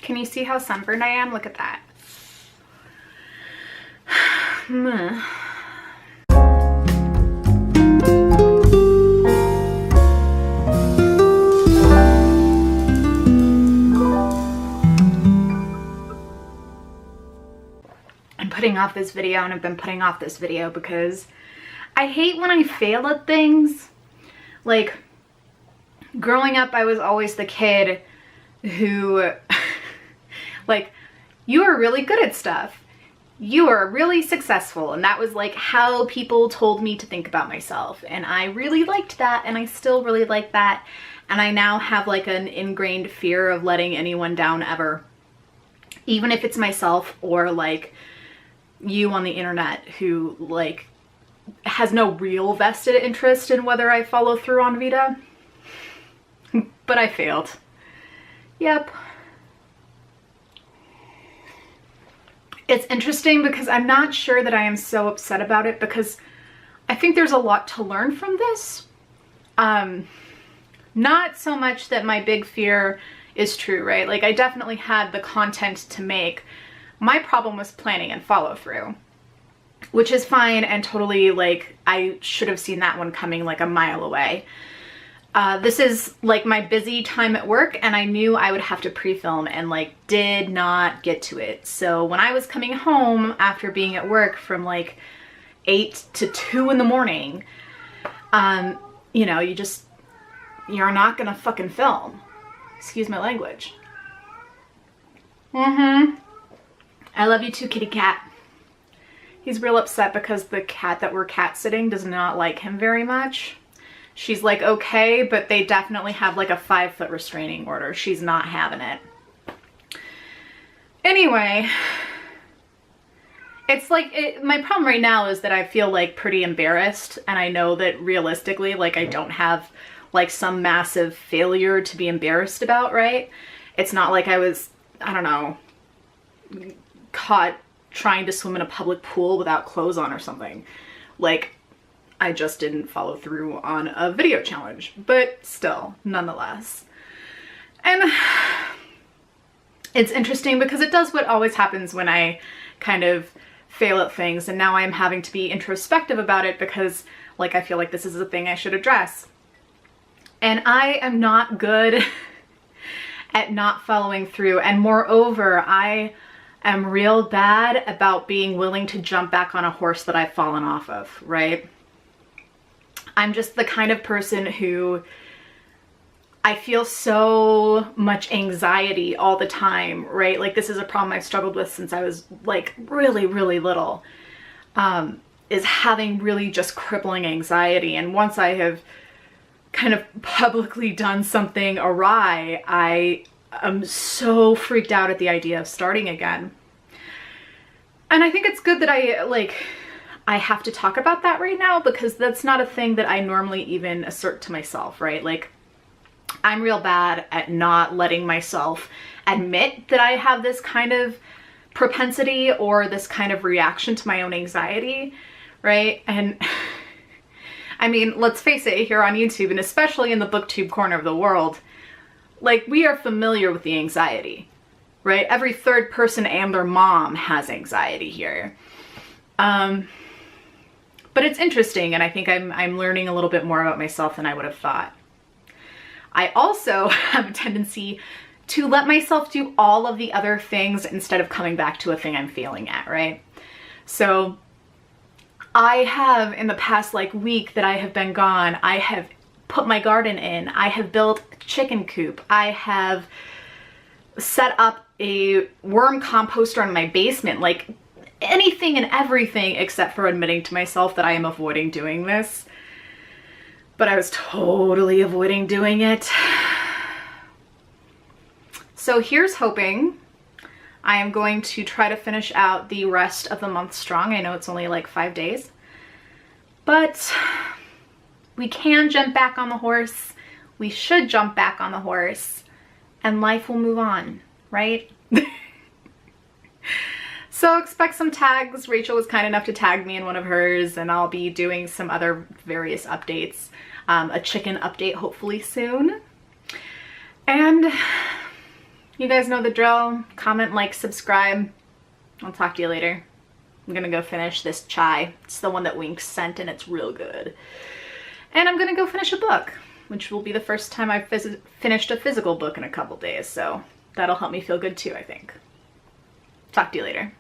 Can you see how sunburned I am? Look at that. I'm putting off this video, and I've been putting off this video because I hate when I fail at things. Like, growing up, I was always the kid who, like, you are really good at stuff. You are really successful. And that was like how people told me to think about myself. And I really liked that, and I still really like that. And I now have like an ingrained fear of letting anyone down ever. Even if it's myself or like you on the internet who like has no real vested interest in whether I follow through on VEDA. But I failed. Yep. It's interesting because I'm not sure that I am so upset about it, because I think there's a lot to learn from this. Not so much that my big fear is true, right? Like, I definitely had the content to make. My problem was planning and follow through, which is fine and totally, like, I should have seen that one coming like a mile away. This is like my busy time at work, and I knew I would have to pre-film and like did not get to it. So when I was coming home after being at work from like 8 to 2 in the morning, you know, you're not gonna fucking film. Excuse my language. I love you too, kitty cat. He's real upset because the cat that we're cat sitting does not like him very much. She's like, okay, but they definitely have like a 5-foot restraining order. She's not having it. Anyway, it's like, my problem right now is that I feel like pretty embarrassed, and I know that realistically, like, I don't have like some massive failure to be embarrassed about, right? It's not like I was, I don't know, caught trying to swim in a public pool without clothes on or something. Like, I just didn't follow through on a video challenge, but still, nonetheless. And it's interesting because it does what always happens when I kind of fail at things, and now I'm having to be introspective about it because, like, I feel like this is a thing I should address. And I am not good at not following through, and moreover, I am real bad about being willing to jump back on a horse that I've fallen off of, right? I'm just the kind of person who I feel so much anxiety all the time, right? Like, this is a problem I've struggled with since I was like really, really little, is having really just crippling anxiety. And once I have kind of publicly done something awry, I am so freaked out at the idea of starting again. And I think it's good that I have to talk about that right now, because that's not a thing that I normally even assert to myself, right? Like, I'm real bad at not letting myself admit that I have this kind of propensity or this kind of reaction to my own anxiety, right? And I mean, let's face it, here on YouTube, and especially in the booktube corner of the world, like, we are familiar with the anxiety, right? Every third person and their mom has anxiety here. But it's interesting, and I think I'm learning a little bit more about myself than I would have thought. I also have a tendency to let myself do all of the other things instead of coming back to a thing I'm failing at, right? So I have, in the past like week that I have been gone, I have put my garden in, I have built a chicken coop, I have set up a worm composter in my basement, like anything and everything except for admitting to myself that I am avoiding doing this. But I was totally avoiding doing it. So here's hoping. I am going to try to finish out the rest of the month strong. I know it's only like 5 days, but we can jump back on the horse. We should jump back on the horse, and life will move on, right? So expect some tags. Rachel was kind enough to tag me in one of hers, and I'll be doing some other various updates. A chicken update hopefully soon. And You guys know the drill. Comment, like, subscribe. I'll talk to you later. I'm gonna go finish this chai. It's the one that Winks sent and it's real good. And I'm gonna go finish a book, which will be the first time I've finished a physical book in a couple days, so that'll help me feel good too, I think. Talk to you later.